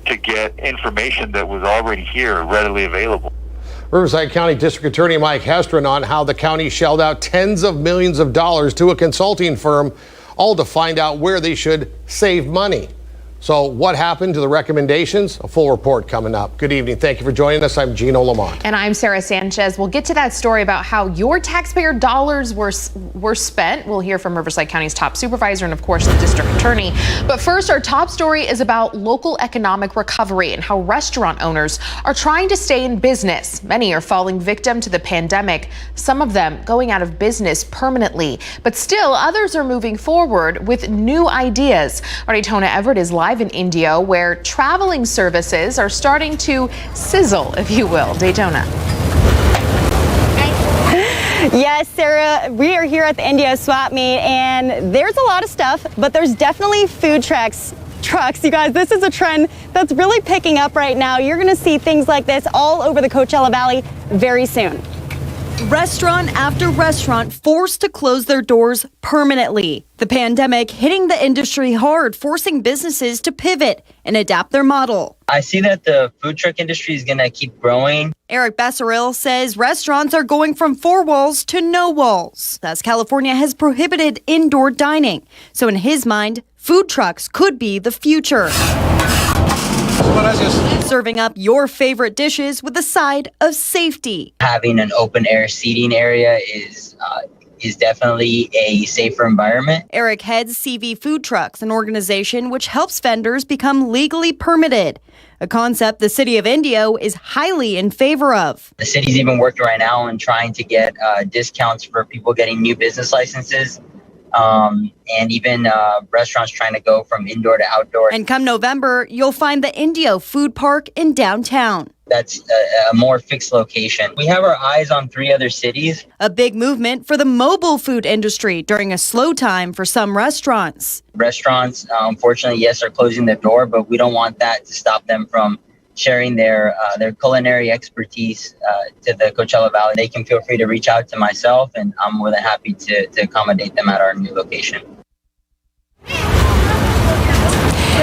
to get information that was already here, readily available. Riverside County District Attorney Mike Hestron on how the county shelled out tens of millions of dollars to a consulting firm, all to find out where they should save money. So what happened to the recommendations? A full report coming up. Good evening. Thank you for joining us. I'm Gino Lamont. And I'm Sarah Sanchez. We'll get to that story about how your taxpayer dollars were spent. We'll hear from Riverside County's top supervisor and, of course, the district attorney. But first, our top story is about local economic recovery and how restaurant owners are trying to stay in business. Many are falling victim to the pandemic, some of them going out of business permanently. But still, others are moving forward with new ideas. Our Daytona Everett is live in Indio, where traveling services are starting to sizzle, if you will. Daytona. Yes, Sarah, we are here at the Indio swap meet, and there's a lot of stuff, but there's definitely food trucks. You guys, this is a trend that's really picking up right now. You're going to see things like this all over the Coachella Valley very soon. Restaurant after restaurant forced to close their doors permanently. The pandemic hitting the industry hard, forcing businesses to pivot and adapt their model. I see that the food truck industry is going to keep growing. Eric Besseril says restaurants are going from 4 walls to no walls, as California has prohibited indoor dining. So in his mind, food trucks could be the future. Serving up your favorite dishes with a side of safety. Having an open air seating area is definitely a safer environment. Eric heads CV Food Trucks, an organization which helps vendors become legally permitted, a concept the city of Indio is highly in favor of. The city's even working right now on trying to get discounts for people getting new business licenses. And even restaurants trying to go from indoor to outdoor. And come November, you'll find the Indio Food Park in downtown. That's a more fixed location. We have our eyes on 3 other cities. A big movement for the mobile food industry during a slow time for some restaurants. Restaurants, unfortunately, yes, are closing their door, but we don't want that to stop them from sharing their culinary expertise to the Coachella Valley. They can feel free to reach out to myself, and I'm more than happy to accommodate them at our new location.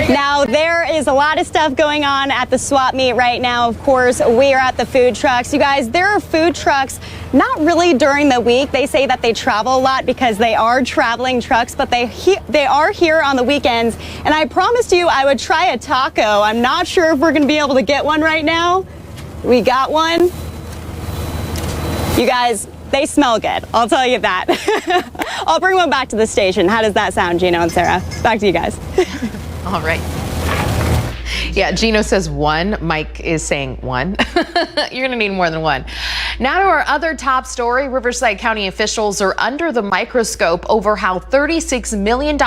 Now, there is a lot of stuff going on at the swap meet right now. Of course, we are at the food trucks. You guys, there are food trucks not really during the week. They say that they travel a lot because they are traveling trucks, but they are here on the weekends. And I promised you I would try a taco. I'm not sure if we're going to be able to get one right now. We got one. You guys, they smell good. I'll tell you that. I'll bring one back to the station. How does that sound, Gino and Sarah? Back to you guys. All right. Yeah, Gino says 1. Mike is saying 1. You're going to need more than 1. Now to our other top story. Riverside County officials are under the microscope over how $36 million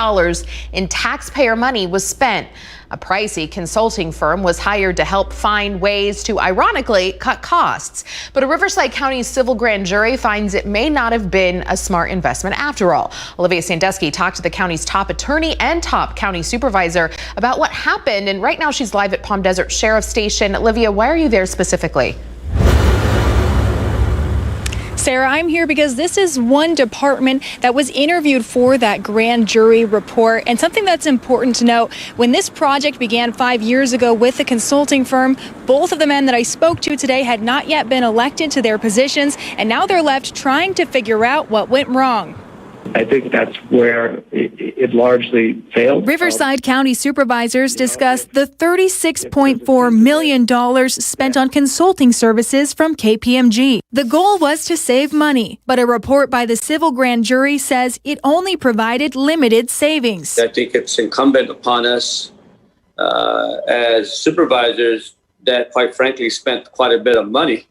in taxpayer money was spent. A pricey consulting firm was hired to help find ways to, ironically, cut costs. But a Riverside County civil grand jury finds it may not have been a smart investment after all. Olivia Sandusky talked to the county's top attorney and top county supervisor about what happened. And right now she's live at Palm Desert Sheriff's Station. Olivia, why are you there specifically? Sarah, I'm here because this is one department that was interviewed for that grand jury report. And something that's important to note, when this project began 5 years ago with the consulting firm, both of the men that I spoke to today had not yet been elected to their positions, and now they're left trying to figure out what went wrong. I think that's where it largely failed. Riverside County supervisors discussed the $36.4 million spent on consulting services from KPMG. The goal was to save money, but a report by the civil grand jury says it only provided limited savings. I think it's incumbent upon us as supervisors that, quite frankly, spent quite a bit of money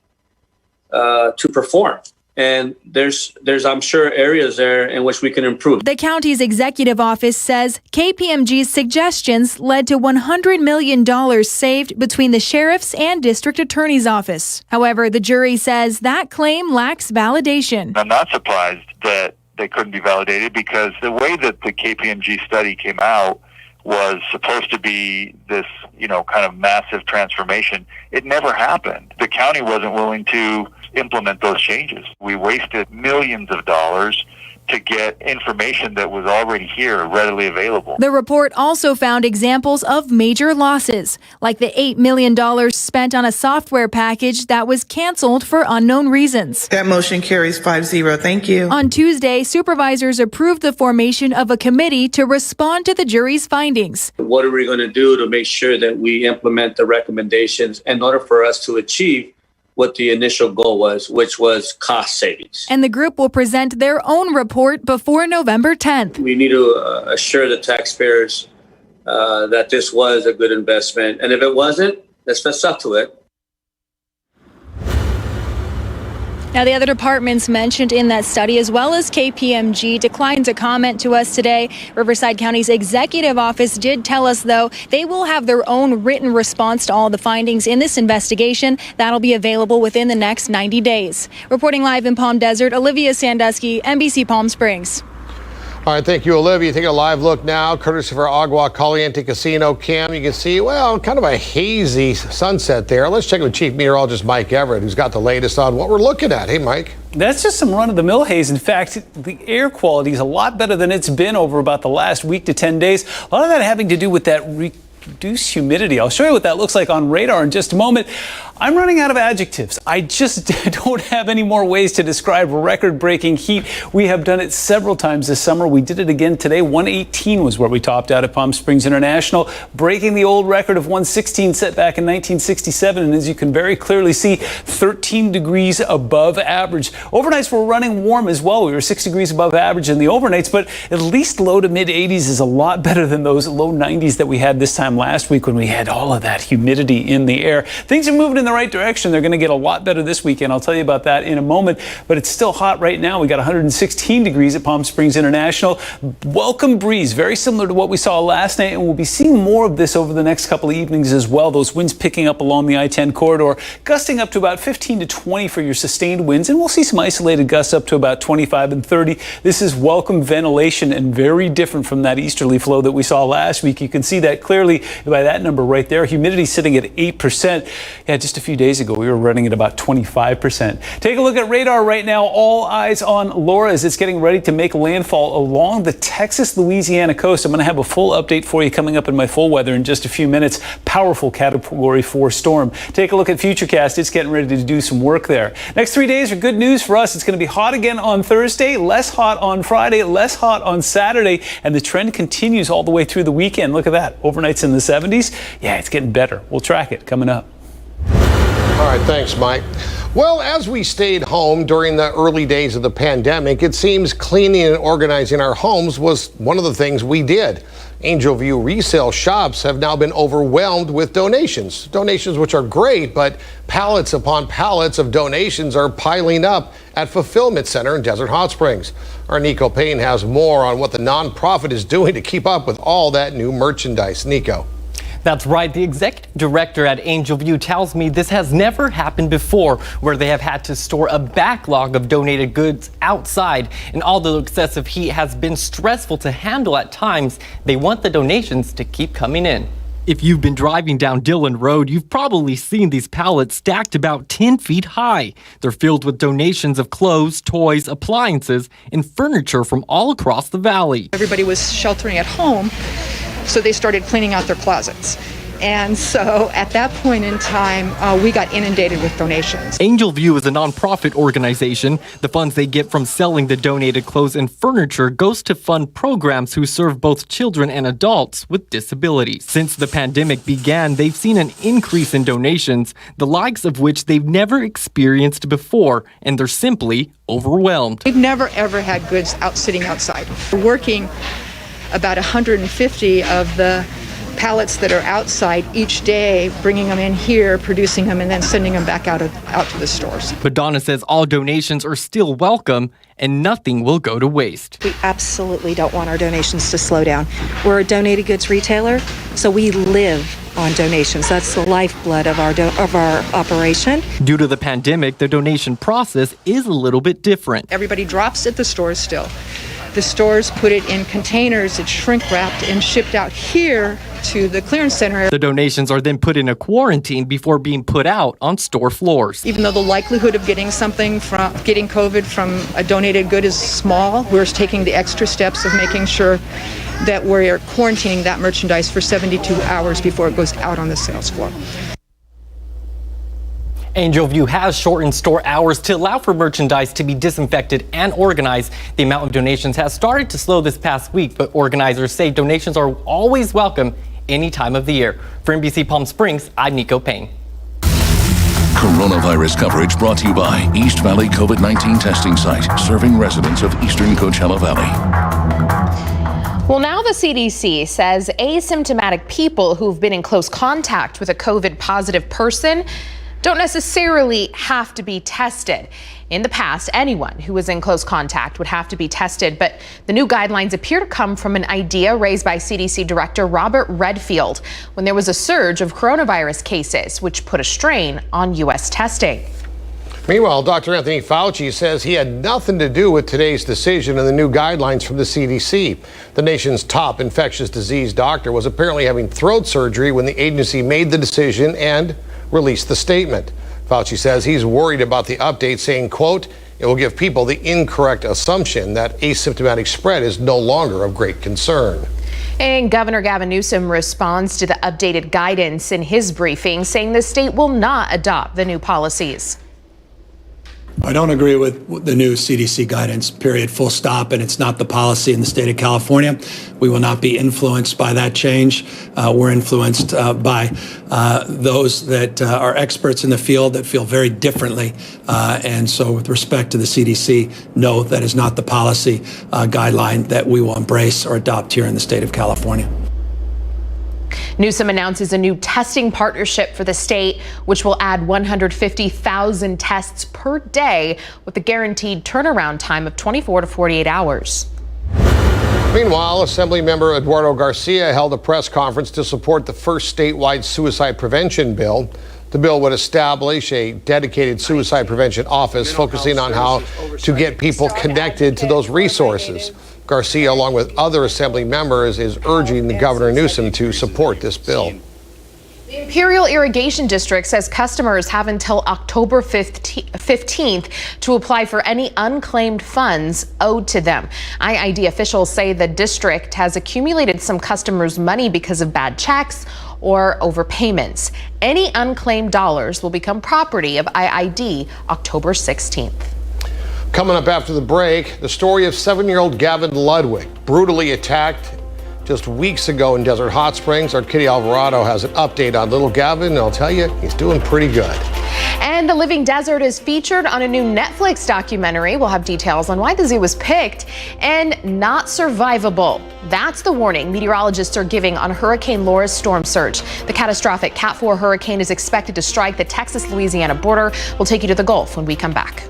to perform. And there's, I'm sure, areas there in which we can improve. The county's executive office says KPMG's suggestions led to $100 million saved between the sheriff's and district attorney's office. However, the jury says that claim lacks validation. I'm not surprised that they couldn't be validated, because the way that the KPMG study came out was supposed to be this, kind of massive transformation. It never happened. The county wasn't willing to implement those changes. We wasted millions of dollars to get information that was already here, readily available. The report also found examples of major losses, like the $8 million spent on a software package that was canceled for unknown reasons. That motion carries 5-0. Thank you. On Tuesday, supervisors approved the formation of a committee to respond to the jury's findings. What are we going to do to make sure that we implement the recommendations in order for us to achieve what the initial goal was, which was cost savings? And the group will present their own report before November 10th. We need to assure the taxpayers that this was a good investment. And if it wasn't, let's fess up to it. Now, the other departments mentioned in that study, as well as KPMG, declined to comment to us today. Riverside County's executive office did tell us, though, they will have their own written response to all the findings in this investigation. That'll be available within the next 90 days. Reporting live in Palm Desert, Olivia Sandusky, NBC Palm Springs. All right, thank you, Olivia. Taking a live look now, courtesy of our Agua Caliente Casino cam. You can see, well, kind of a hazy sunset there. Let's check with Chief Meteorologist Mike Everett, who's got the latest on what we're looking at. Hey, Mike. That's just some run-of-the-mill haze. In fact, the air quality is a lot better than it's been over about the last week to 10 days. A lot of that having to do with that reduced humidity. I'll show you what that looks like on radar in just a moment. I'm running out of adjectives. I just don't have any more ways to describe record-breaking heat. We have done it several times this summer. We did it again today. 118 was where we topped out at Palm Springs International, breaking the old record of 116 set back in 1967. And as you can very clearly see, 13 degrees above average. Overnights were running warm as well. We were 6 degrees above average in the overnights, but at least low to mid 80s is a lot better than those low 90s that we had this time last week when we had all of that humidity in the air. Things are moving in the right direction. They're going to get a lot better this weekend. I'll tell you about that in a moment, but it's still hot right now. We got 116 degrees at Palm Springs International. Welcome breeze, very similar to what we saw last night, and we'll be seeing more of this over the next couple of evenings as well. Those winds picking up along the I-10 corridor, gusting up to about 15 to 20 for your sustained winds, and we'll see some isolated gusts up to about 25 and 30. This is welcome ventilation and very different from that easterly flow that we saw last week. You can see that clearly by that number right there. Humidity sitting at 8%. Yeah, just a few days ago, we were running at about 25%. Take a look at radar right now. All eyes on Laura as it's getting ready to make landfall along the Texas-Louisiana coast. I'm going to have a full update for you coming up in my full weather in just a few minutes. Powerful Category 4 storm. Take a look at Futurecast. It's getting ready to do some work there. Next 3 days are good news for us. It's going to be hot again on Thursday, less hot on Friday, less hot on Saturday, and the trend continues all the way through the weekend. Look at that. Overnights in the 70s. Yeah, it's getting better. We'll track it coming up. All right, thanks, Mike. Well, as we stayed home during the early days of the pandemic, it seems cleaning and organizing our homes was one of the things we did. Angel View resale shops have now been overwhelmed with donations. Donations which are great, but pallets upon pallets of donations are piling up at Fulfillment Center in Desert Hot Springs. Our Nico Payne has more on what the nonprofit is doing to keep up with all that new merchandise. Nico. That's right. The executive director at Angel View tells me this has never happened before, where they have had to store a backlog of donated goods outside. And although excessive heat has been stressful to handle at times, they want the donations to keep coming in. If you've been driving down Dillon Road, you've probably seen these pallets stacked about 10 feet high. They're filled with donations of clothes, toys, appliances, and furniture from all across the valley. Everybody was sheltering at home, so they started cleaning out their closets. And so at that point in time, we got inundated with donations. Angel View is a nonprofit organization. The funds they get from selling the donated clothes and furniture goes to fund programs who serve both children and adults with disabilities. Since the pandemic began, they've seen an increase in donations, the likes of which they've never experienced before, and they're simply overwhelmed. We've never, ever had goods sitting outside. We're working about 150 of the pallets that are outside each day, bringing them in here, producing them, and then sending them back out to the stores. But Donna says all donations are still welcome and nothing will go to waste. We absolutely don't want our donations to slow down. We're a donated goods retailer, so we live on donations. That's the lifeblood of our operation. Due to the pandemic, the donation process is a little bit different. Everybody drops at the stores still. The stores put it in containers, it's shrink wrapped and shipped out here to the clearance center. The donations are then put in a quarantine before being put out on store floors. Even though the likelihood of getting COVID from a donated good is small, we're taking the extra steps of making sure that we're quarantining that merchandise for 72 hours before it goes out on the sales floor. Angel View has shortened store hours to allow for merchandise to be disinfected and organized. The amount of donations has started to slow this past week, but organizers say donations are always welcome any time of the year. For NBC Palm Springs, I'm Nico Payne. Coronavirus coverage brought to you by East Valley COVID-19 testing site, serving residents of eastern Coachella Valley. Well, now the CDC says asymptomatic people who've been in close contact with a COVID positive person don't necessarily have to be tested. In the past, anyone who was in close contact would have to be tested, but the new guidelines appear to come from an idea raised by CDC Director Robert Redfield when there was a surge of coronavirus cases, which put a strain on U.S. testing. Meanwhile, Dr. Anthony Fauci says he had nothing to do with today's decision and the new guidelines from the CDC. The nation's top infectious disease doctor was apparently having throat surgery when the agency made the decision and released the statement. Fauci says he's worried about the update, saying, quote, it will give people the incorrect assumption that asymptomatic spread is no longer of great concern. And Governor Gavin Newsom responds to the updated guidance in his briefing, saying the state will not adopt the new policies. I don't agree with the new CDC guidance, period, full stop, and it's not the policy in the state of California. We will not be influenced by that change. We're influenced by those that are experts in the field that feel very differently. And so with respect to the CDC, no, that is not the policy guideline that we will embrace or adopt here in the state of California. Newsom announces a new testing partnership for the state, which will add 150,000 tests per day with a guaranteed turnaround time of 24 to 48 hours. Meanwhile, Assemblymember Eduardo Garcia held a press conference to support the first statewide suicide prevention bill. The bill would establish a dedicated suicide prevention office focusing on how to get people connected to those resources. Garcia, along with other Assembly members, is urging the Governor Newsom to support this bill. The Imperial Irrigation District says customers have until October 15th to apply for any unclaimed funds owed to them. IID officials say the district has accumulated some customers' money because of bad checks or overpayments. Any unclaimed dollars will become property of IID October 16th. Coming up after the break, the story of 7-year-old Gavin Ludwig, brutally attacked just weeks ago in Desert Hot Springs. Our Kitty Alvarado has an update on little Gavin, and I'll tell you, he's doing pretty good. And the Living Desert is featured on a new Netflix documentary. We'll have details on why the zoo was picked and not survivable. That's the warning meteorologists are giving on Hurricane Laura's storm surge. The catastrophic Cat 4 hurricane is expected to strike the Texas-Louisiana border. We'll take you to the Gulf when we come back.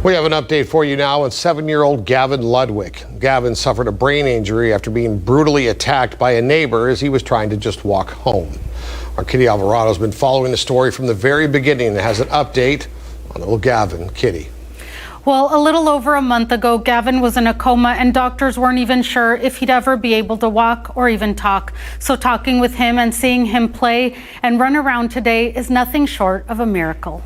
We have an update for you now on 7-year-old Gavin Ludwig. Gavin suffered a brain injury after being brutally attacked by a neighbor as he was trying to just walk home. Our Kitty Alvarado has been following the story from the very beginning and has an update on little Gavin. Kitty. Well, a little over a month ago, Gavin was in a coma and doctors weren't even sure if he'd ever be able to walk or even talk. So talking with him and seeing him play and run around today is nothing short of a miracle.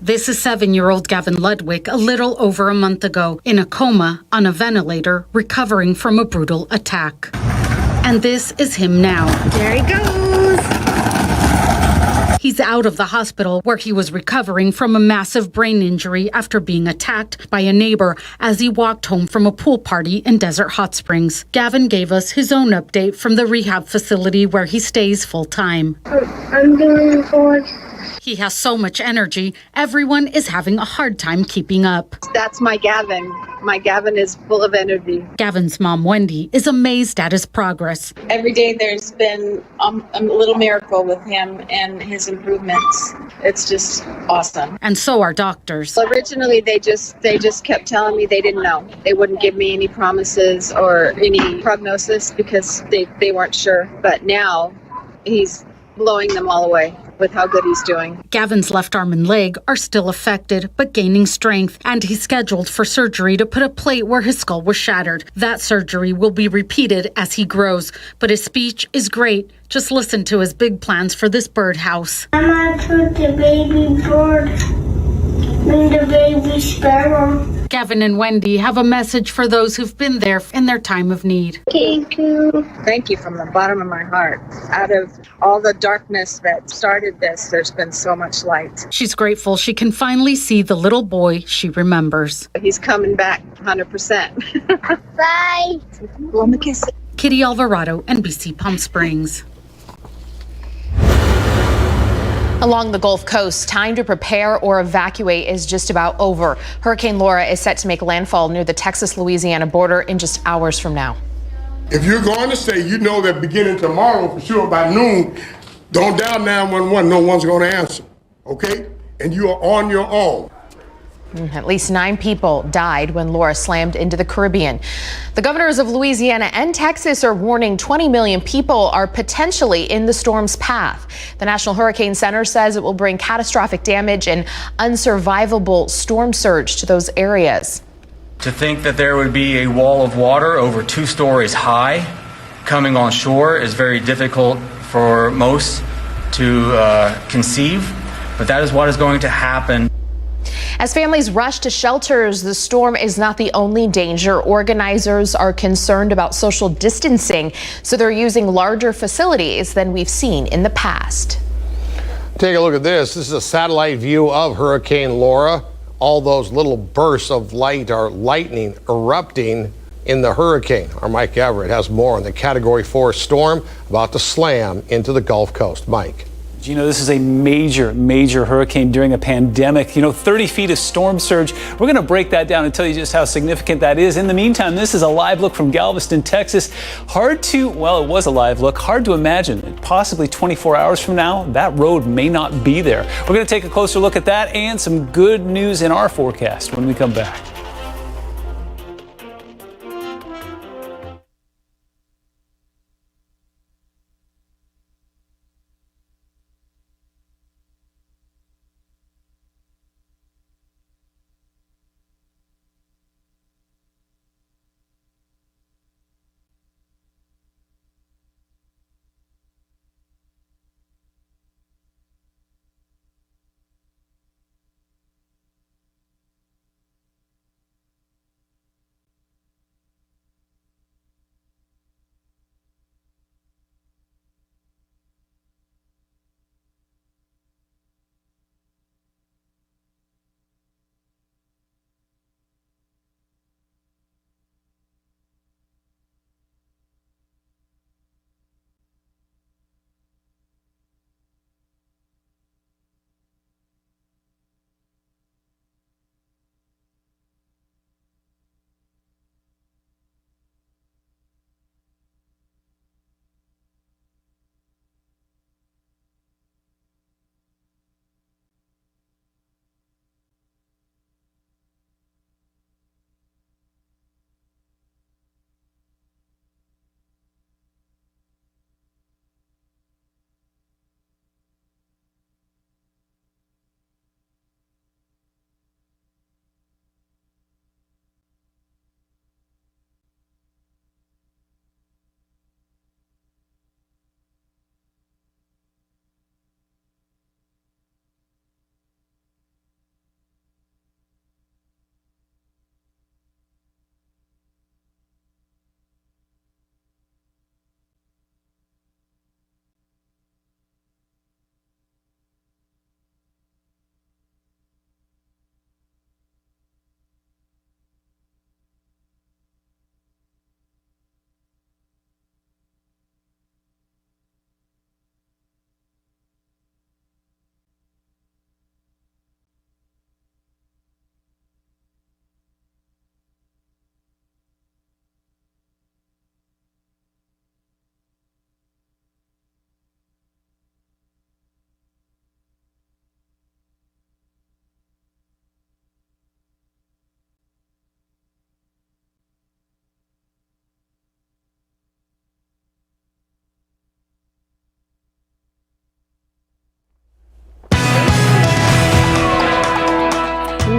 This is 7-year-old Gavin Ludwig a little over a month ago in a coma on a ventilator, recovering from a brutal attack. And this is him now. There he goes. He's out of the hospital where he was recovering from a massive brain injury after being attacked by a neighbor as he walked home from a pool party in Desert Hot Springs. Gavin gave us his own update from the rehab facility where he stays full time. I'm doing good. He has so much energy, everyone is having a hard time keeping up. That's my Gavin. My Gavin is full of energy. Gavin's mom, Wendy, is amazed at his progress. Every day there's been a little miracle with him and his improvements. It's just awesome. And so are doctors. Originally, they just kept telling me they didn't know. They wouldn't give me any promises or any prognosis because they weren't sure. But now he's blowing them all away with how good he's doing. Gavin's left arm and leg are still affected, but gaining strength, and he's scheduled for surgery to put a plate where his skull was shattered. That surgery will be repeated as he grows, but his speech is great. Just listen to his big plans for this birdhouse. I'm gonna put the baby bird and the baby sparrow. Gavin and Wendy have a message for those who've been there in their time of need. Thank you. Thank you from the bottom of my heart. Out of all the darkness that started this, there's been so much light. She's grateful she can finally see the little boy she remembers. He's coming back 100%. Bye. Blow him a kiss. Kitty Alvarado, NBC Palm Springs. Along the Gulf Coast, time to prepare or evacuate is just about over. Hurricane Laura is set to make landfall near the Texas-Louisiana border in just hours from now. If you're going to say you know that beginning tomorrow for sure by noon, don't dial 911. No one's going to answer, okay? And you are on your own. At least 9 people died when Laura slammed into the Caribbean. The governors of Louisiana and Texas are warning 20 million people are potentially in the storm's path. The National Hurricane Center says it will bring catastrophic damage and unsurvivable storm surge to those areas. To think that there would be a wall of water over 2 stories high coming on shore is very difficult for most to conceive, but that is what is going to happen. As families rush to shelters, the storm is not the only danger. Organizers are concerned about social distancing, so they're using larger facilities than we've seen in the past. Take a look at this. This is a satellite view of Hurricane Laura. All those little bursts of light are lightning erupting in the hurricane. Our Mike Everett has more on the Category 4 storm about to slam into the Gulf Coast. Mike. Gino, this is a major hurricane during a pandemic. 30 feet of storm surge. We're going to break that down and tell you just how significant that is. In the meantime, this is a live look from Galveston, Texas. It was a live look. Hard to imagine. Possibly 24 hours from now, that road may not be there. We're going to take a closer look at that and some good news in our forecast when we come back.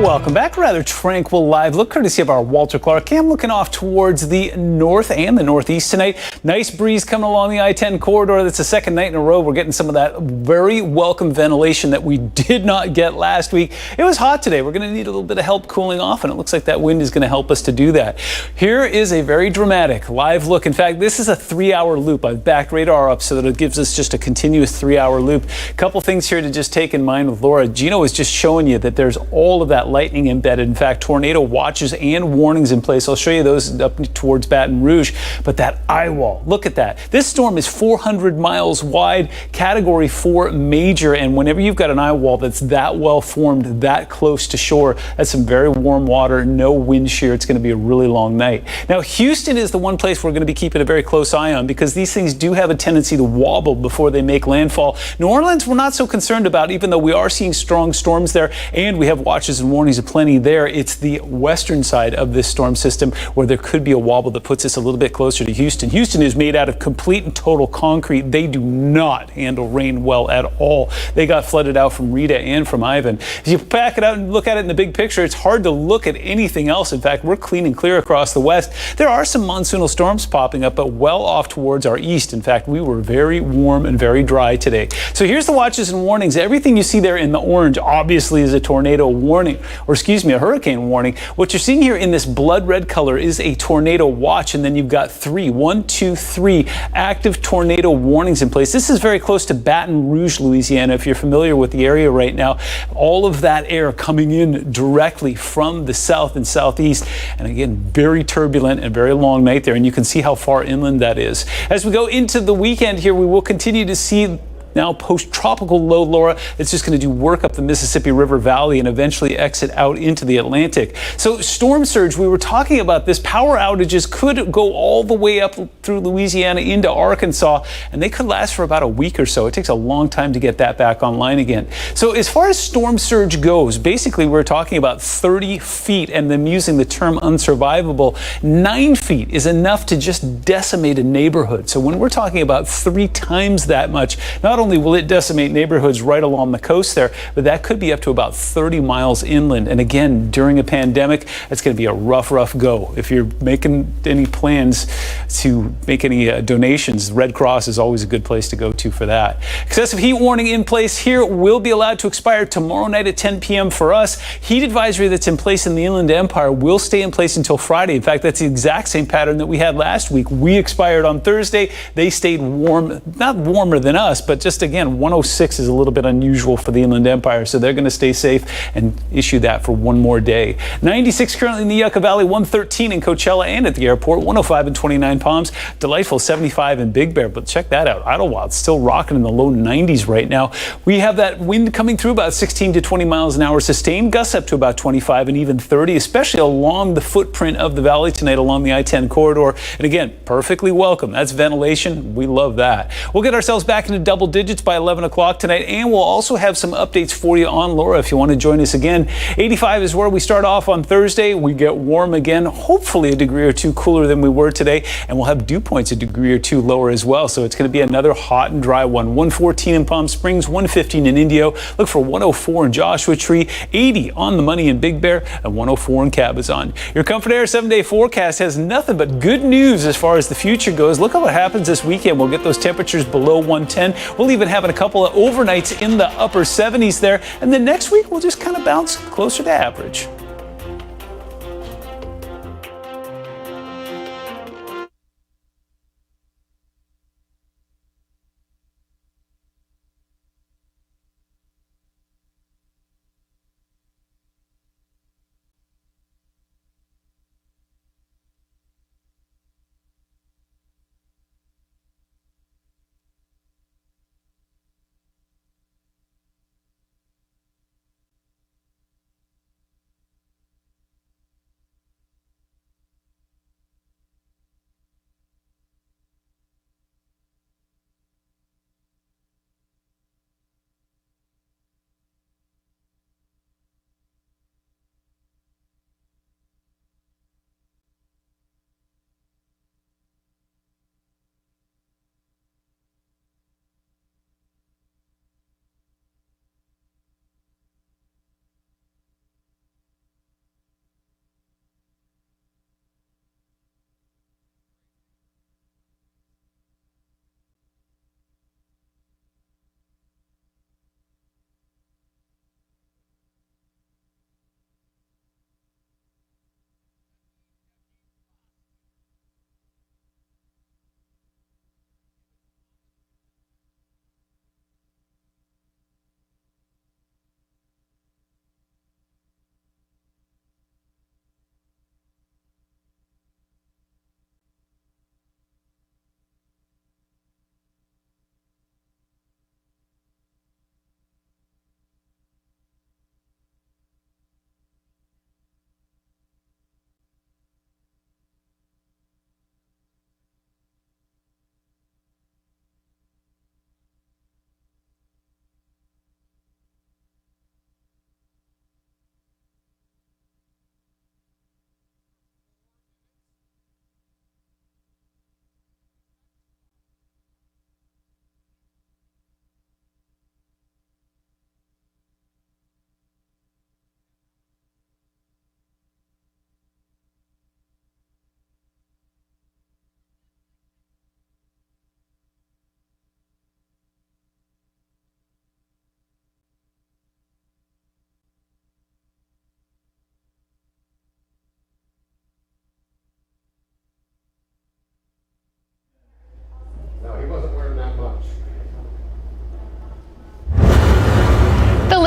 welcome back. Rather tranquil live look courtesy of our Walter Clark Cam, looking off towards the north and the northeast tonight. Nice breeze coming along the I-10 corridor. That's the second night in a row we're getting some of that very welcome ventilation that we did not get last week. It was hot today. We're going to need a little bit of help cooling off, and it looks like that wind is going to help us to do that. Here is a very dramatic live look. In fact, this is a 3-hour loop. I've backed radar up so that it gives us just a continuous 3-hour loop. A couple things here to just take in mind with Laura. Gino is just showing you that there's all of that lightning embedded. In fact, tornado watches and warnings in place. I'll show you those up towards Baton Rouge. But that eye wall, look at that. This storm is 400 miles wide, category 4 major. And whenever you've got an eye wall that's that well formed, that close to shore, that's some very warm water, no wind shear. It's going to be a really long night. Now, Houston is the one place we're going to be keeping a very close eye on because these things do have a tendency to wobble before they make landfall. New Orleans, we're not so concerned about, even though we are seeing strong storms there and we have watches and warnings aplenty there. It's the western side of this storm system where there could be a wobble that puts us a little bit closer to Houston. Houston is made out of complete and total concrete. They do not handle rain well at all. They got flooded out from Rita and from Ivan. If you back it out and look at it in the big picture, it's hard to look at anything else. In fact, we're clean and clear across the west. There are some monsoonal storms popping up, but well off towards our east. In fact, we were very warm and very dry today. So here's the watches and warnings. Everything you see there in the orange obviously is a tornado warning, or excuse me, a hurricane warning. What you're seeing here in this blood red color is a tornado watch, and then you've got three active tornado warnings in place. This is very close to Baton Rouge, Louisiana, if you're familiar with the area right now. All of that air coming in directly from the south and southeast, and again, very turbulent and very long night there, and you can see how far inland that is. As we go into the weekend here, we will continue to see now post-tropical low, Laura, it's just going to do work up the Mississippi River Valley and eventually exit out into the Atlantic. So storm surge, we were talking about this. Power outages could go all the way up through Louisiana into Arkansas, and they could last for about a week or so. It takes a long time to get that back online again. So as far as storm surge goes, basically we're talking about 30 feet, and them using the term unsurvivable. 9 feet is enough to just decimate a neighborhood. So when we're talking about 3 times that much, not only will it decimate neighborhoods right along the coast there, but that could be up to about 30 miles inland. And again, during a pandemic, it's going to be a rough go. If you're making any plans to make any donations, Red Cross is always a good place to go to for that. Excessive heat warning in place here will be allowed to expire tomorrow night at 10 p.m. for us. Heat advisory that's in place in the Inland Empire will stay in place until Friday. In fact, that's the exact same pattern that we had last week. We expired on Thursday. They stayed warm, not warmer than us, but just again, 106 is a little bit unusual for the Inland Empire, so they're going to stay safe and issue that for one more day. 96 currently in the Yucca Valley, 113 in Coachella and at the airport, 105 in 29 Palms, delightful 75 in Big Bear. But check that out, Idlewild still rocking in the low 90s right now. We have that wind coming through about 16 to 20 miles an hour sustained, gusts up to about 25 and even 30, especially along the footprint of the valley tonight along the I-10 corridor. And again, perfectly welcome. That's ventilation. We love that. We'll get ourselves back into double digits by 11 o'clock tonight, and we'll also have some updates for you on Laura if you want to join us again. 85 is where we start off on Thursday. We get warm again, hopefully a degree or two cooler than we were today, and we'll have dew points a degree or two lower as well. So it's going to be another hot and dry one. 114 in Palm Springs, 115 in Indio. Look for 104 in Joshua Tree, 80 on the money in Big Bear, and 104 in Cabazon. Your Comfort Air 7-day forecast has nothing but good news as far as the future goes. Look at what happens this weekend. We'll get those temperatures below 110. We'll even having a couple of overnights in the upper 70s there, and then next week we'll just kind of bounce closer to average.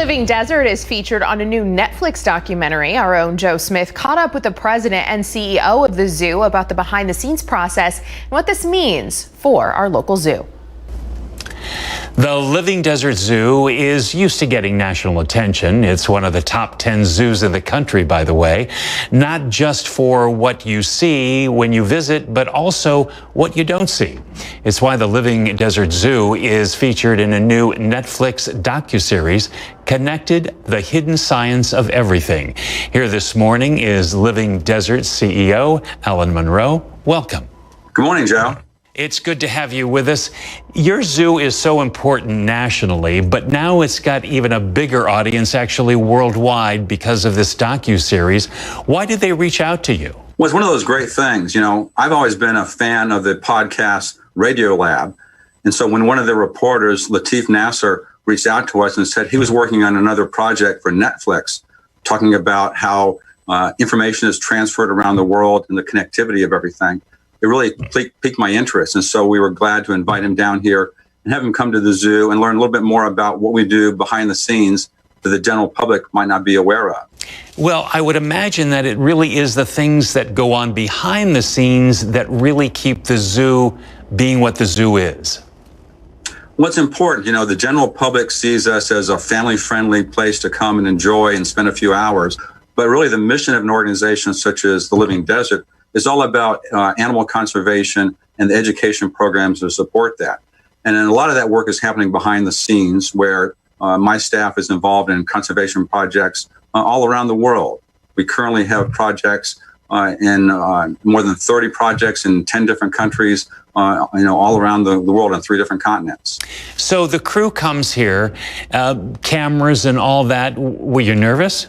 living desert is featured on a new Netflix documentary. Our own Joe Smith caught up with the president and CEO of the zoo about the behind-the-scenes process and what this means for our local zoo. The Living Desert Zoo is used to getting national attention. It's one of the top 10 zoos in the country, by the way, not just for what you see when you visit, but also what you don't see. It's why the Living Desert Zoo is featured in a new Netflix docuseries, Connected: The Hidden Science of Everything. Here this morning is Living Desert CEO Alan Monroe. Welcome. Good morning, Joe. It's good to have you with us. Your zoo is so important nationally, but now it's got even a bigger audience, actually worldwide, because of this docuseries. Why did they reach out to you? Well, it's one of those great things. You know, I've always been a fan of the podcast Radio Lab. And so when one of the reporters, Latif Nasser, reached out to us and said he was working on another project for Netflix, talking about how information is transferred around the world and the connectivity of everything, it really piqued my interest. And so we were glad to invite him down here and have him come to the zoo and learn a little bit more about what we do behind the scenes that the general public might not be aware of. Well, I would imagine that it really is the things that go on behind the scenes that really keep the zoo being what the zoo is. What's important, you know, the general public sees us as a family-friendly place to come and enjoy and spend a few hours. But really the mission of an organization such as the Living Desert is all about animal conservation and the education programs to support that. And then a lot of that work is happening behind the scenes where my staff is involved in conservation projects all around the world. We currently have projects in more than 30 projects in 10 different countries, all around the world on 3 different continents. So the crew comes here, cameras and all that. Were you nervous?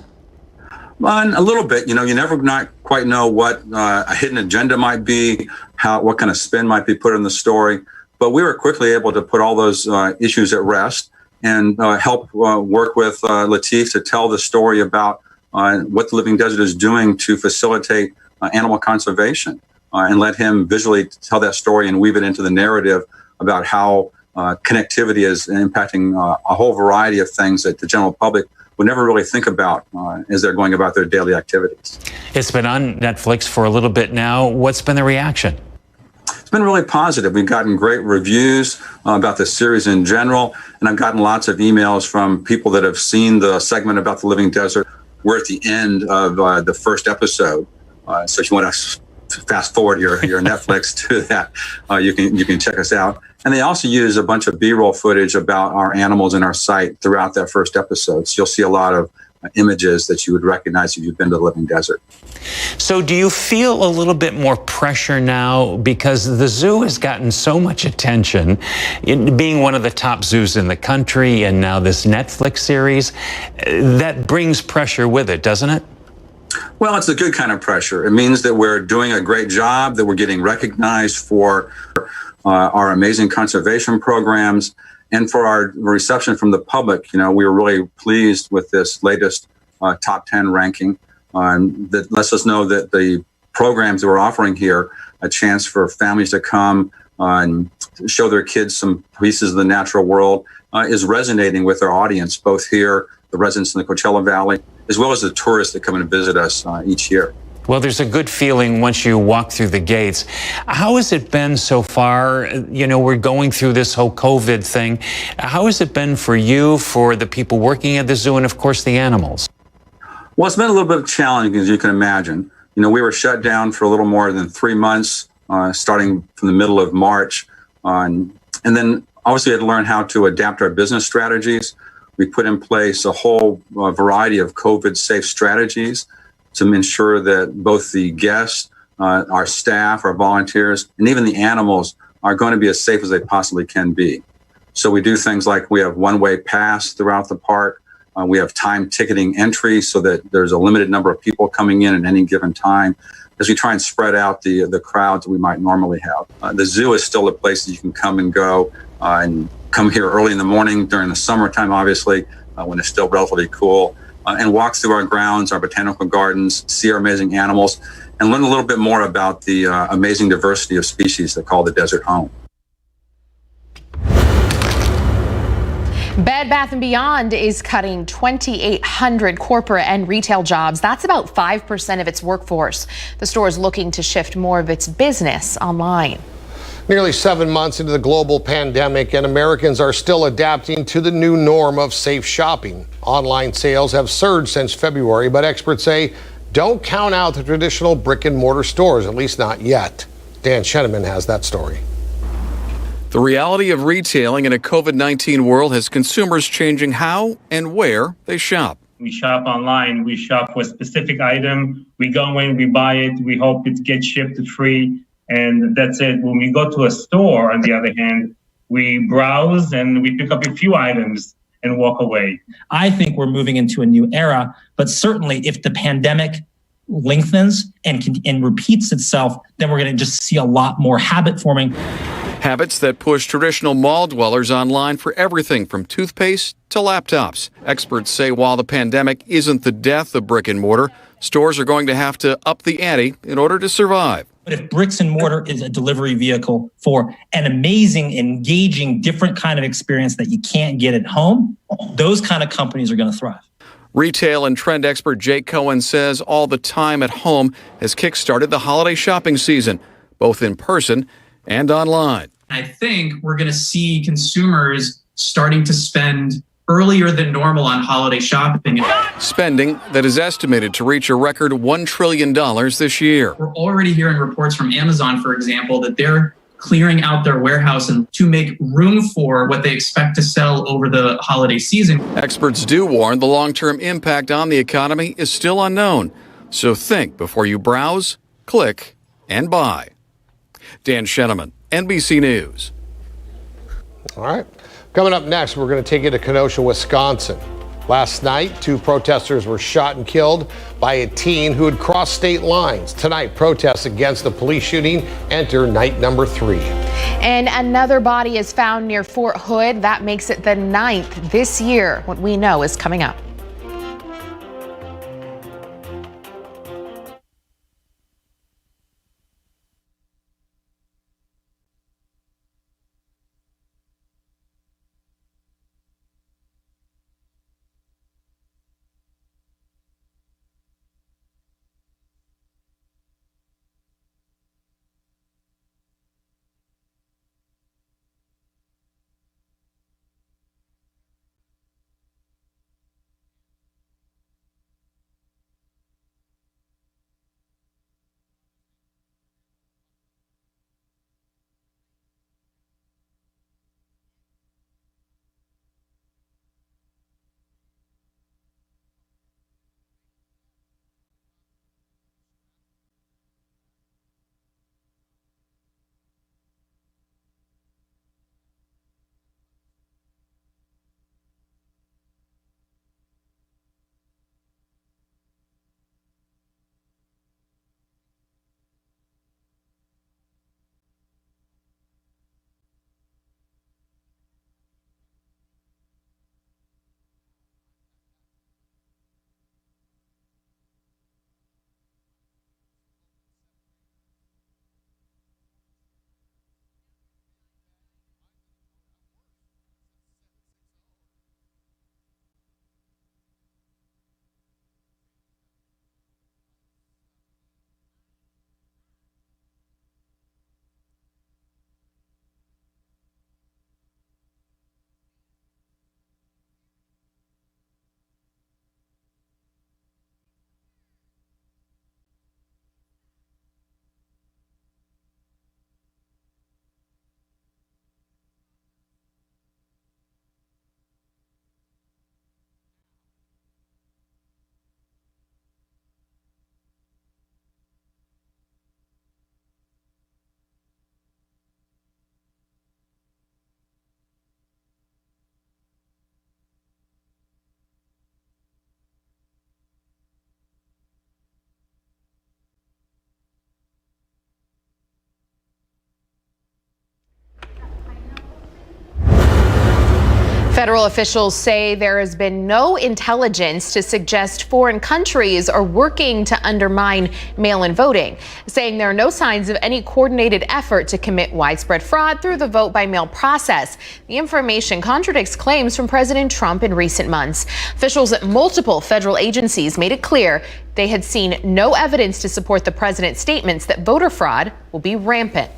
A little bit. You know, you never not quite know what a hidden agenda might be, what kind of spin might be put in the story. But we were quickly able to put all those issues at rest and help work with Latif to tell the story about what the Living Desert is doing to facilitate animal conservation and let him visually tell that story and weave it into the narrative about how connectivity is impacting a whole variety of things that the general public would never really think about as they're going about their daily activities. It's been on Netflix for a little bit now. What's been the reaction? It's been really positive. We've gotten great reviews about the series in general, and I've gotten lots of emails from people that have seen the segment about the Living Desert. We're at the end of the first episode, so if you want to fast forward your Netflix to that, you can check us out. And they also use a bunch of B-roll footage about our animals in our site throughout that first episode. So you'll see a lot of images that you would recognize if you've been to the Living Desert. So do you feel a little bit more pressure now because the zoo has gotten so much attention, being one of the top zoos in the country, and now this Netflix series, that brings pressure with it, doesn't it? Well, it's a good kind of pressure. It means that we're doing a great job, that we're getting recognized for our amazing conservation programs, and for our reception from the public. You know, we were really pleased with this latest top 10 ranking that lets us know that the programs that we're offering here, a chance for families to come and show their kids some pieces of the natural world, is resonating with our audience, both here, the residents in the Coachella Valley, as well as the tourists that come in and visit us each year. Well, there's a good feeling once you walk through the gates. How has it been so far? You know, we're going through this whole COVID thing. How has it been for you, for the people working at the zoo, and of course the animals? Well, it's been a little bit challenging, as you can imagine. You know, we were shut down for a little more than 3 months, starting from the middle of March. And then obviously we had to learn how to adapt our business strategies. We put in place a whole variety of COVID-safe strategies to ensure that both the guests, our staff, our volunteers, and even the animals are going to be as safe as they possibly can be. So we do things like we have one-way pass throughout the park. We have time ticketing entry so that there's a limited number of people coming in at any given time as we try and spread out the crowds that we might normally have. The zoo is still a place that you can come and go and come here early in the morning during the summertime, obviously, when it's still relatively cool, and walk through our grounds, our botanical gardens, see our amazing animals, and learn a little bit more about the amazing diversity of species that call the desert home. Bed Bath & Beyond is cutting 2,800 corporate and retail jobs. That's about 5% of its workforce. The store is looking to shift more of its business online. Nearly 7 months into the global pandemic, and Americans are still adapting to the new norm of safe shopping. Online sales have surged since February, but experts say don't count out the traditional brick and mortar stores, at least not yet. Dan Sheneman has that story. The reality of retailing in a COVID-19 world has consumers changing how and where they shop. We shop online. We shop for a specific item. We go in, we buy it. We hope it gets shipped free, and that's it. When we go to a store, on the other hand, we browse and we pick up a few items and walk away. I think we're moving into a new era, but certainly if the pandemic lengthens and repeats itself, then we're going to just see a lot more habit forming. Habits that push traditional mall dwellers online for everything from toothpaste to laptops. Experts say while the pandemic isn't the death of brick and mortar, stores are going to have to up the ante in order to survive. But if bricks and mortar is a delivery vehicle for an amazing, engaging, different kind of experience that you can't get at home, those kind of companies are going to thrive. Retail and trend expert Jake Cohen says all the time at home has kickstarted the holiday shopping season, both in person and online. I think we're going to see consumers starting to spend earlier than normal on holiday shopping. Spending that is estimated to reach a record $1 trillion this year. We're already hearing reports from Amazon, for example, that they're clearing out their warehouse and to make room for what they expect to sell over the holiday season. Experts do warn the long-term impact on the economy is still unknown. So think before you browse, click, and buy. Dan Sheneman, NBC News. All right. Coming up next, we're going to take you to Kenosha, Wisconsin. Last night, 2 protesters were shot and killed by a teen who had crossed state lines. Tonight, protests against the police shooting enter night number 3. And another body is found near Fort Hood. That makes it the 9th this year. What we know is coming up. Federal officials say there has been no intelligence to suggest foreign countries are working to undermine mail-in voting, saying there are no signs of any coordinated effort to commit widespread fraud through the vote-by-mail process. The information contradicts claims from President Trump in recent months. Officials at multiple federal agencies made it clear they had seen no evidence to support the president's statements that voter fraud will be rampant.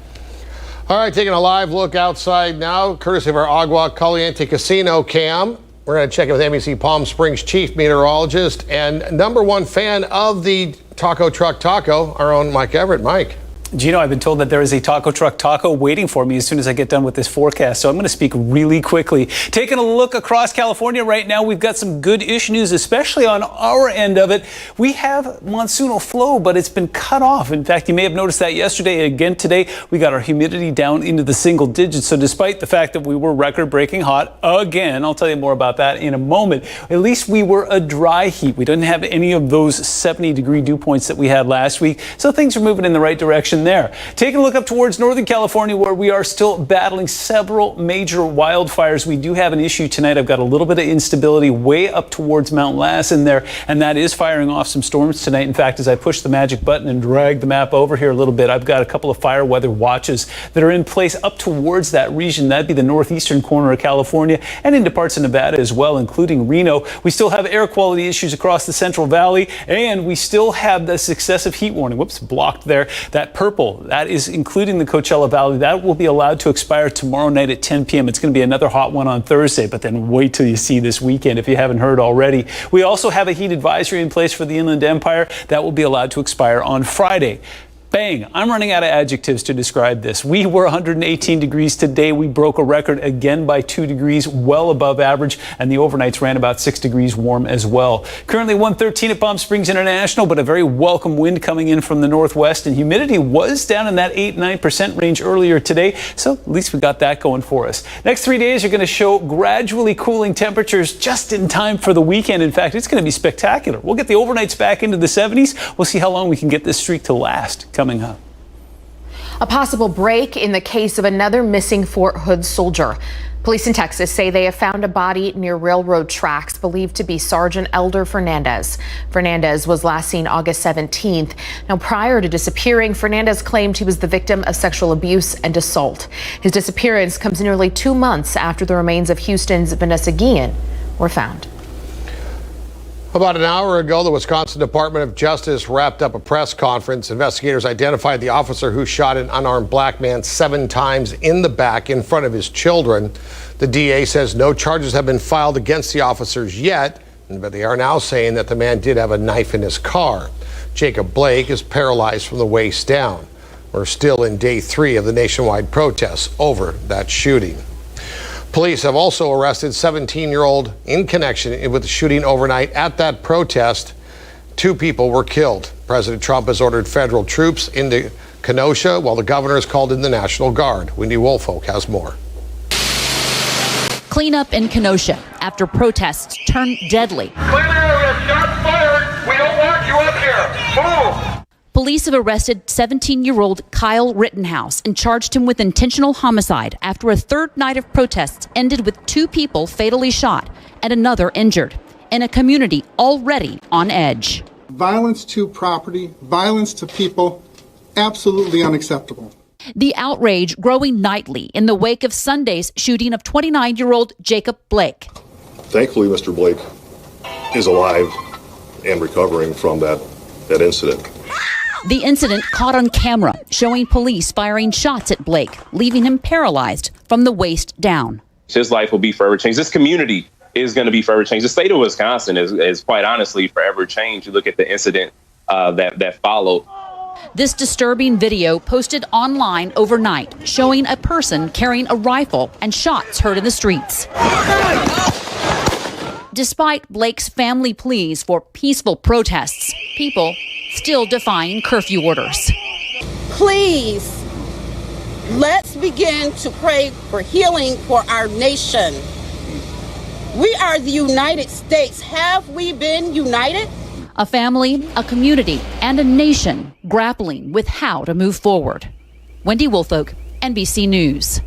All right, taking a live look outside now, courtesy of our Agua Caliente Casino cam. We're going to check in with NBC Palm Springs chief meteorologist and #1 fan of the taco truck taco, our own Mike Everett. Mike. Gino, I've been told that there is a taco truck taco waiting for me as soon as I get done with this forecast, so I'm going to speak really quickly. Taking a look across California right now, we've got some good-ish news, especially on our end of it. We have monsoonal flow, but it's been cut off. In fact, you may have noticed that yesterday. Again today, we got our humidity down into the single digits. So despite the fact that we were record-breaking hot again, I'll tell you more about that in a moment, at least we were a dry heat. We didn't have any of those 70-degree dew points that we had last week, so things are moving in the right direction there. Taking a look up towards Northern California, where we are still battling several major wildfires. We do have an issue tonight. I've got a little bit of instability way up towards Mount Lassen there, and that is firing off some storms tonight. In fact, as I push the magic button and drag the map over here a little bit, I've got a couple of fire weather watches that are in place up towards that region. That'd be the northeastern corner of California and into parts of Nevada as well, including Reno. We still have air quality issues across the Central Valley, and we still have the successive heat warning. Whoops, blocked there. That purple, that is including the Coachella Valley. That will be allowed to expire tomorrow night at 10 p.m. It's going to be another hot one on Thursday, but then wait till you see this weekend if you haven't heard already. We also have a heat advisory in place for the Inland Empire. That will be allowed to expire on Friday. Bang, I'm running out of adjectives to describe this. We were 118 degrees today. We broke a record again by 2 degrees, well above average, and the overnights ran about 6 degrees warm as well. Currently 113 at Palm Springs International, but a very welcome wind coming in from the northwest, and humidity was down in that 8-9% range earlier today, so at least we got that going for us. Next 3 days are going to show gradually cooling temperatures just in time for the weekend. In fact, it's going to be spectacular. We'll get the overnights back into the 70s. We'll see how long we can get this streak to last. Coming up. A possible break in the case of another missing Fort Hood soldier. Police in Texas say they have found a body near railroad tracks believed to be Sergeant Elder Fernandez. Fernandez was last seen August 17th. Now, prior to disappearing, Fernandez claimed he was the victim of sexual abuse and assault. His disappearance comes nearly 2 months after the remains of Houston's Vanessa Guillen were found. About an hour ago, the Wisconsin Department of Justice wrapped up a press conference. Investigators identified the officer who shot an unarmed black man 7 times in the back in front of his children. The DA says no charges have been filed against the officers yet, but they are now saying that the man did have a knife in his car. Jacob Blake is paralyzed from the waist down. We're still in day 3 of the nationwide protests over that shooting. Police have also arrested 17-year-old in connection with the shooting overnight at that protest. 2 people were killed. President Trump has ordered federal troops into Kenosha while the governor has called in the National Guard. Wendy Woolfolk has more. Cleanup in Kenosha after protests turned deadly. Clear area, shots fired. We don't want you up here. Move. Police have arrested 17-year-old Kyle Rittenhouse and charged him with intentional homicide after a 3rd night of protests ended with 2 people fatally shot and another injured in a community already on edge. Violence to property, violence to people, absolutely unacceptable. The outrage growing nightly in the wake of Sunday's shooting of 29-year-old Jacob Blake. Thankfully, Mr. Blake is alive and recovering from that incident. The incident caught on camera, showing police firing shots at Blake, leaving him paralyzed from the waist down. His life will be forever changed. This community is going to be forever changed. The state of Wisconsin is quite honestly forever changed. You look at the incident that followed. This disturbing video posted online overnight, showing a person carrying a rifle and shots heard in the streets. Despite Blake's family pleas for peaceful protests, people still defying curfew orders. Please, let's begin to pray for healing for our nation. We are the United States. Have we been united? A family, a community, and a nation grappling with how to move forward. Wendy Woolfolk, NBC News.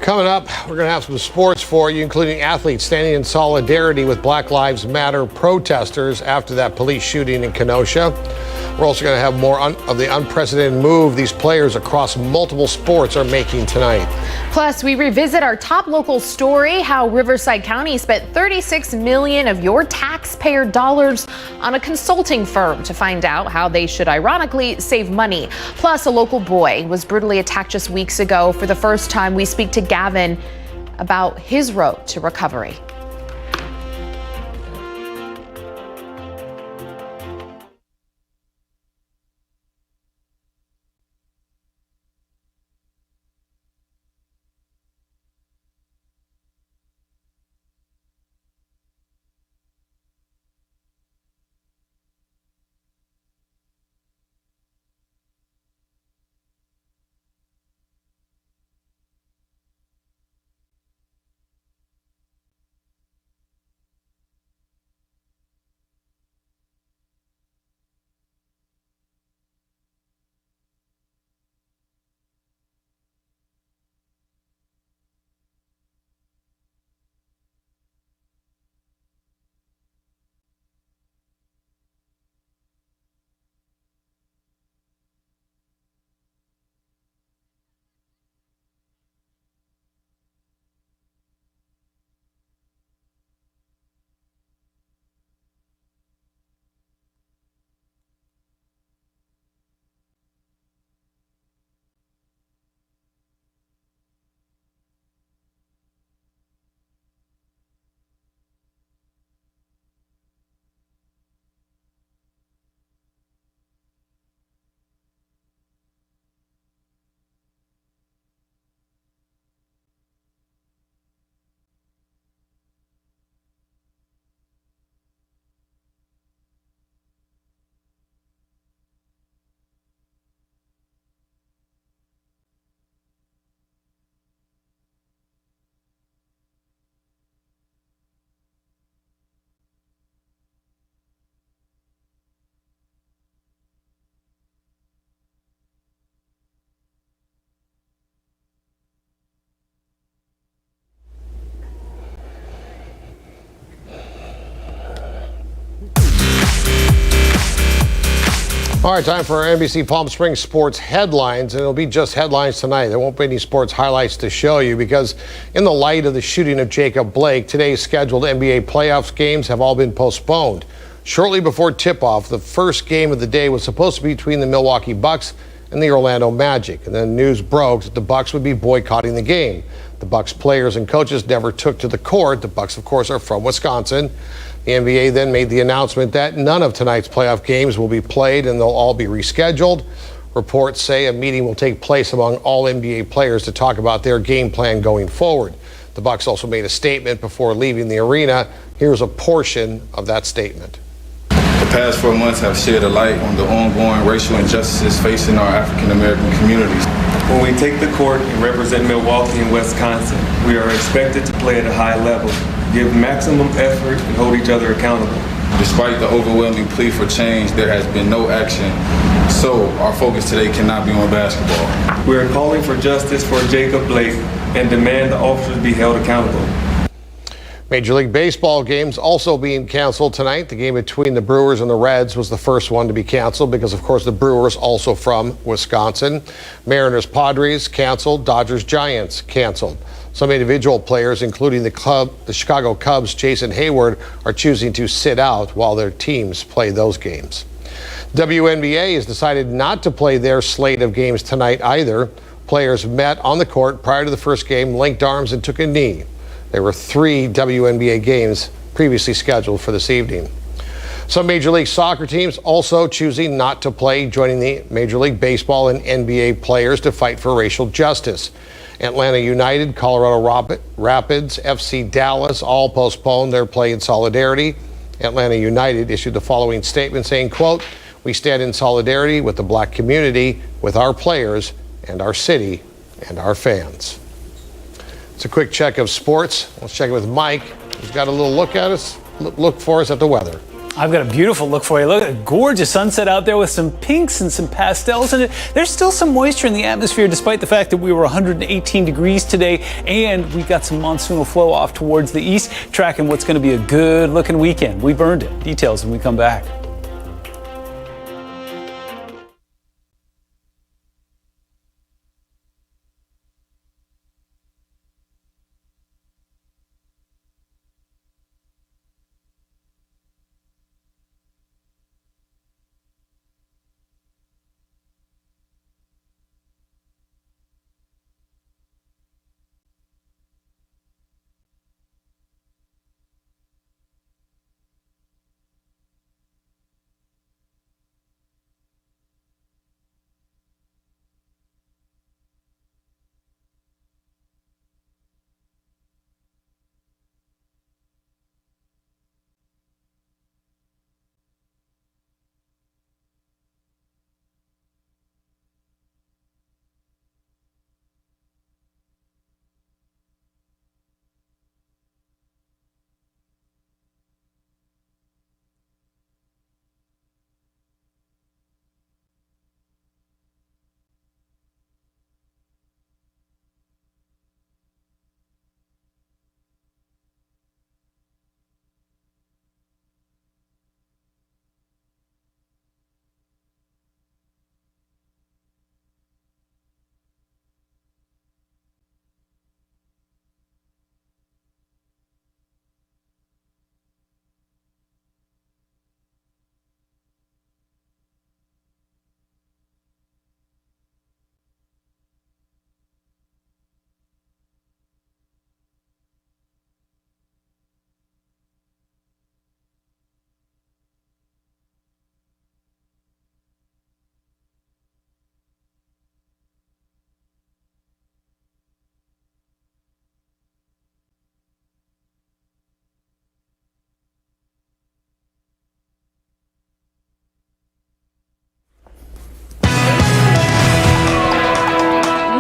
Coming up, we're going to have some sports for you, including athletes standing in solidarity with Black Lives Matter protesters after that police shooting in Kenosha. We're also going to have more of the unprecedented move these players across multiple sports are making tonight. Plus, we revisit our top local story, how Riverside County spent $36 million of your taxpayer dollars on a consulting firm to find out how they should ironically save money. Plus, a local boy was brutally attacked just weeks ago. For the first time, we speak to Gavin about his road to recovery. All right, time for our NBC Palm Springs sports headlines, and it'll be just headlines tonight. There won't be any sports highlights to show you because in the light of the shooting of Jacob Blake, today's scheduled NBA playoffs games have all been postponed. Shortly before tip-off, the first game of the day was supposed to be between the Milwaukee Bucks and the Orlando Magic, and then news broke that the Bucks would be boycotting the game. The Bucks players and coaches never took to the court. The Bucks, of course, are from Wisconsin. The NBA then made the announcement that none of tonight's playoff games will be played and they'll all be rescheduled. Reports say a meeting will take place among all NBA players to talk about their game plan going forward. The Bucks also made a statement before leaving the arena. Here's a portion of that statement. The past 4 months have shed a light on the ongoing racial injustices facing our African American communities. When we take the court and represent Milwaukee and Wisconsin, we are expected to play at a high level, give maximum effort, and hold each other accountable. Despite the overwhelming plea for change, there has been no action. So our focus today cannot be on basketball. We are calling for justice for Jacob Blake and demand the officers be held accountable. Major League Baseball games also being canceled tonight. The game between the Brewers and the Reds was the first one to be canceled because, of course, the Brewers also from Wisconsin. Mariners Padres canceled. Dodgers Giants canceled. Some individual players, including the Chicago Cubs' Jason Hayward, are choosing to sit out while their teams play those games. WNBA has decided not to play their slate of games tonight either. Players met on the court prior to the first game, linked arms, and took a knee. There were 3 WNBA games previously scheduled for this evening. Some Major League Soccer teams also choosing not to play, joining the Major League Baseball and NBA players to fight for racial justice. Atlanta United, Colorado Rapids, FC Dallas all postponed their play in solidarity. Atlanta United issued the following statement saying, quote, "We stand in solidarity with the black community, with our players and our city and our fans." It's a quick check of sports. Let's check it with Mike, who's got a little look for us at the weather. I've got a beautiful look for you. Look at a gorgeous sunset out there with some pinks and some pastels in it. There's still some moisture in the atmosphere despite the fact that we were 118 degrees today, and we got some monsoonal flow off towards the east, tracking what's going to be a good looking weekend. We've earned it. Details when we come back.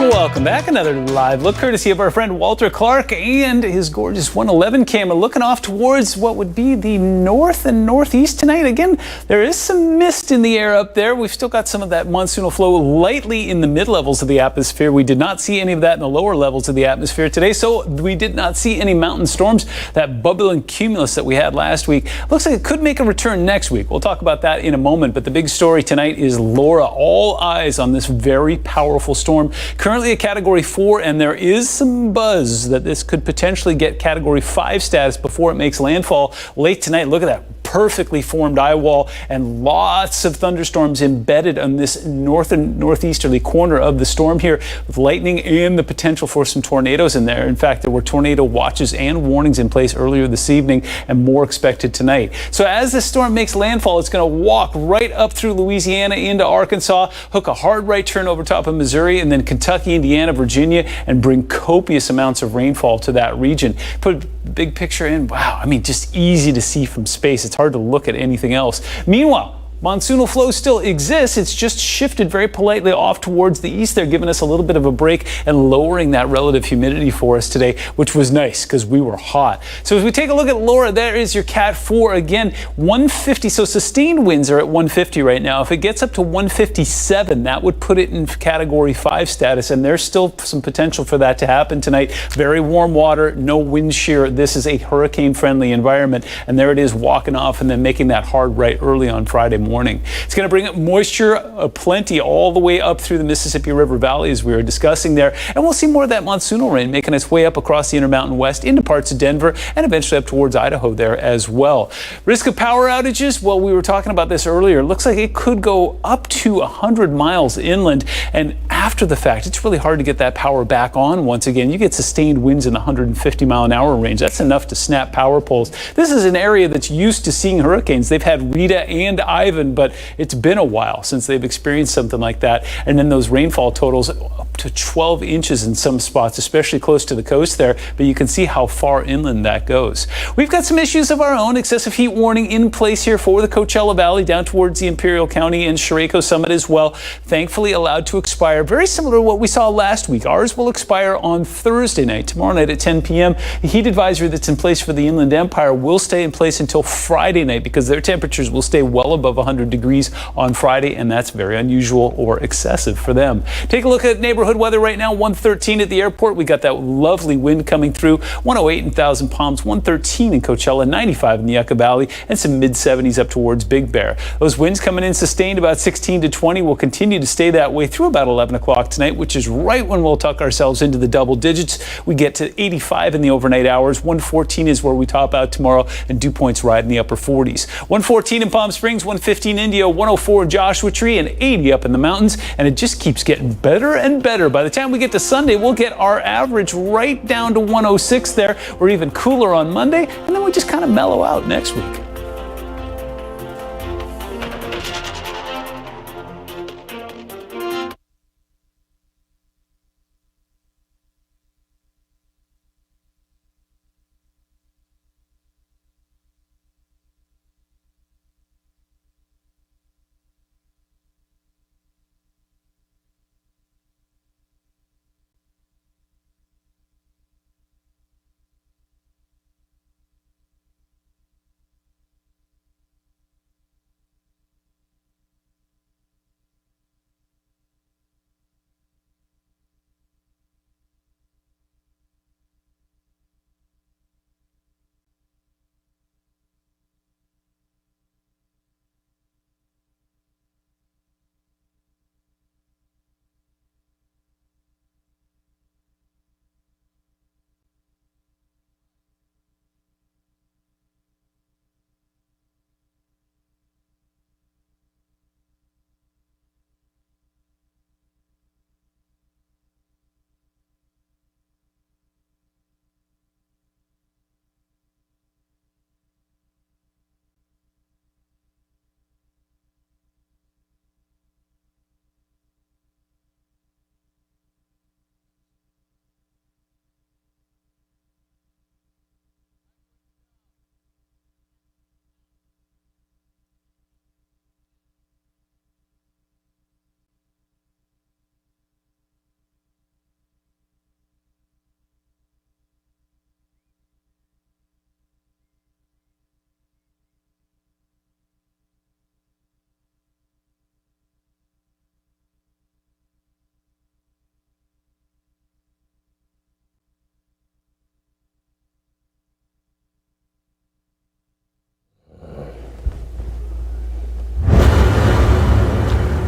Welcome back. Another live look courtesy of our friend Walter Clark and his gorgeous 111 camera looking off towards what would be the north and northeast tonight. Again, there is some mist in the air up there. We've still got some of that monsoonal flow lightly in the mid-levels of the atmosphere. We did not see any of that in the lower levels of the atmosphere today, so we did not see any mountain storms. That bubbling cumulus that we had last week looks like it could make a return next week. We'll talk about that in a moment, but the big story tonight is Laura. All eyes on this very powerful storm. Currently a Category 4, and there is some buzz that this could potentially get Category 5 status before it makes landfall late tonight. Look at that perfectly formed eye wall and lots of thunderstorms embedded on this north and northeasterly corner of the storm here, with lightning and the potential for some tornadoes in there. In fact, there were tornado watches and warnings in place earlier this evening, and more expected tonight. So as this storm makes landfall, it's going to walk right up through Louisiana into Arkansas, hook a hard right turn over top of Missouri, and then Kentucky, Indiana, Virginia, and bring copious amounts of rainfall to that region. Put a big picture in. Wow, I mean, just easy to see from space. It's hard to look at anything else. Meanwhile, monsoonal flow still exists. It's just shifted very politely off towards the east. They're giving us a little bit of a break and lowering that relative humidity for us today, which was nice because we were hot. So as we take a look at Laura, there is your Cat 4 again, 150. So sustained winds are at 150 right now. If it gets up to 157, that would put it in Category 5 status, and there's still some potential for that to happen tonight. Very warm water, no wind shear. This is a hurricane-friendly environment, and there it is walking off and then making that hard right early on Friday morning. It's going to bring up moisture plenty all the way up through the Mississippi River Valley, as we were discussing there, and we'll see more of that monsoonal rain making its way up across the Intermountain West into parts of Denver and eventually up towards Idaho there as well. Risk of power outages, well, we were talking about this earlier. It looks like it could go up to 100 miles inland, and after the fact, it's really hard to get that power back on once again. You get sustained winds in the 150 mile an hour range. That's enough to snap power poles. This is an area that's used to seeing hurricanes. They've had Rita and Ivan forgiven, but it's been a while since they've experienced something like that. And then those rainfall totals up to 12 inches in some spots, especially close to the coast there, but you can see how far inland that goes. We've got some issues of our own. Excessive heat warning in place here for the Coachella Valley down towards the Imperial County and Shereko Summit as well. Thankfully allowed to expire. Very similar to what we saw last week. Ours will expire on Thursday night, tomorrow night at 10 p.m. The heat advisory that's in place for the Inland Empire will stay in place until Friday night because their temperatures will stay well above 100 degrees on Friday, and that's very unusual or excessive for them. Take a look at neighborhood weather right now. 113 at the airport. We got that lovely wind coming through. 108 in Thousand Palms, 113 in Coachella, 95 in the Yucca Valley, and some mid-70s up towards Big Bear. Those winds coming in sustained about 16 to 20 will continue to stay that way through about 11 o'clock tonight, which is right when we'll tuck ourselves into the double digits. We get to 85 in the overnight hours. 114 is where we top out tomorrow, and dew points ride in the upper 40s. 114 in Palm Springs, 115 in Indio, 104 in Joshua Tree, and 80 up in the mountains, and it just keeps getting better and better. By the time we get to Sunday, we'll get our average right down to 106 there. We're even cooler on Monday, and then we just kind of mellow out next week.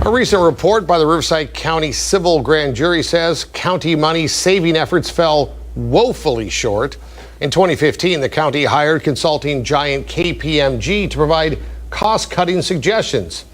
A recent report by the Riverside County Civil Grand Jury says county money saving efforts fell woefully short. In 2015, the county hired consulting giant KPMG to provide cost-cutting suggestions.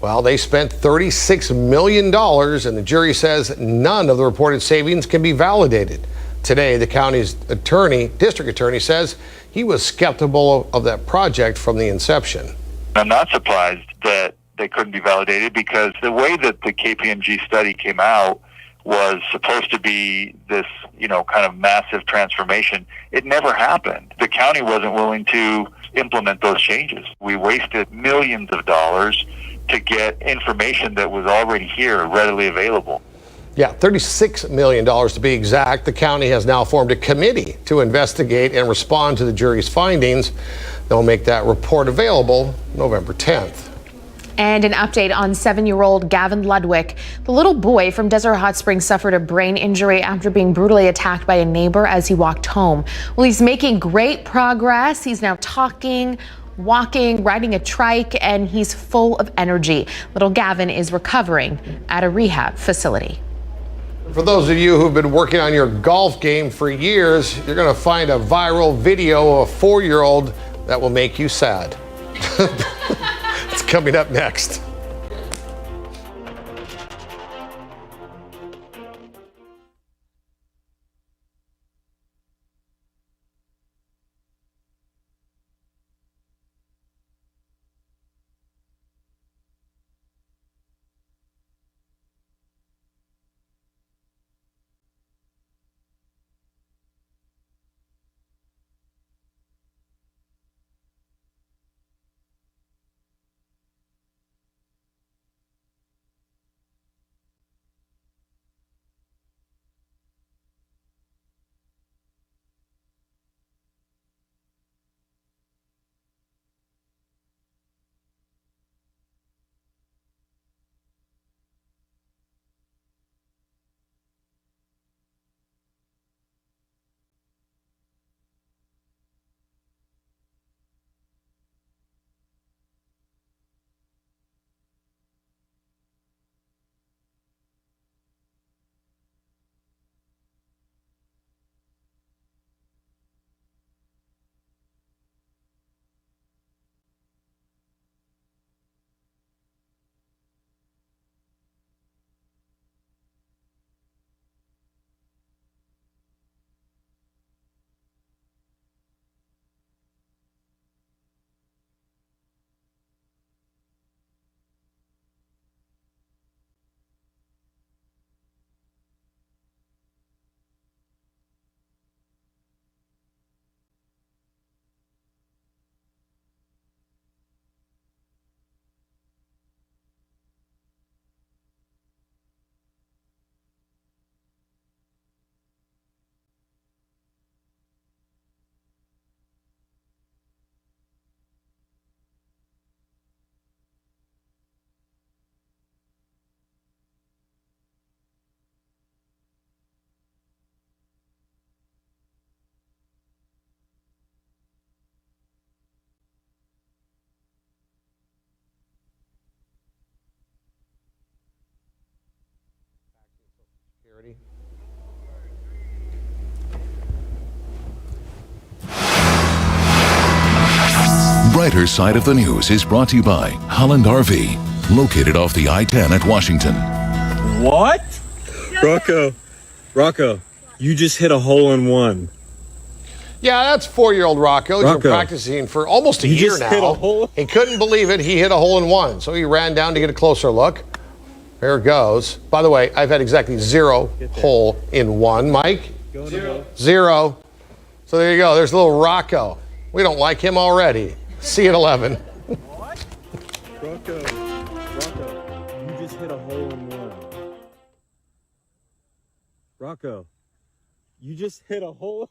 Well, they spent $36 million, and the jury says none of the reported savings can be validated. Today, the county's district attorney says he was skeptical of that project from the inception. I'm not surprised that they couldn't be validated because the way that the KPMG study came out was supposed to be this, kind of massive transformation. It never happened. The county wasn't willing to implement those changes. We wasted millions of dollars to get information that was already here, readily available. Yeah, $36 million to be exact. The county has now formed a committee to investigate and respond to the jury's findings. They'll make that report available November 10th. And an update on 7-year-old Gavin Ludwig. The little boy from Desert Hot Springs suffered a brain injury after being brutally attacked by a neighbor as he walked home. Well, he's making great progress. He's now talking, walking, riding a trike, and he's full of energy. Little Gavin is recovering at a rehab facility. For those of you who've been working on your golf game for years, you're going to find a viral video of a 4-year-old that will make you sad. It's coming up next. Brighter Side of the News is brought to you by Holland RV, located off the I-10 at Washington. What? Rocco, you just hit a hole in one. Yeah, that's 4-year-old Rocco. He's been practicing for almost a year now. He couldn't believe it. He hit a hole in one. So he ran down to get a closer look. There it goes. By the way, I've had exactly 0 hole in one. Mike? 0. So there you go. There's little Rocco. We don't like him already. See you at 11. Rocco, you just hit a hole in one. Rocco, you just hit a hole.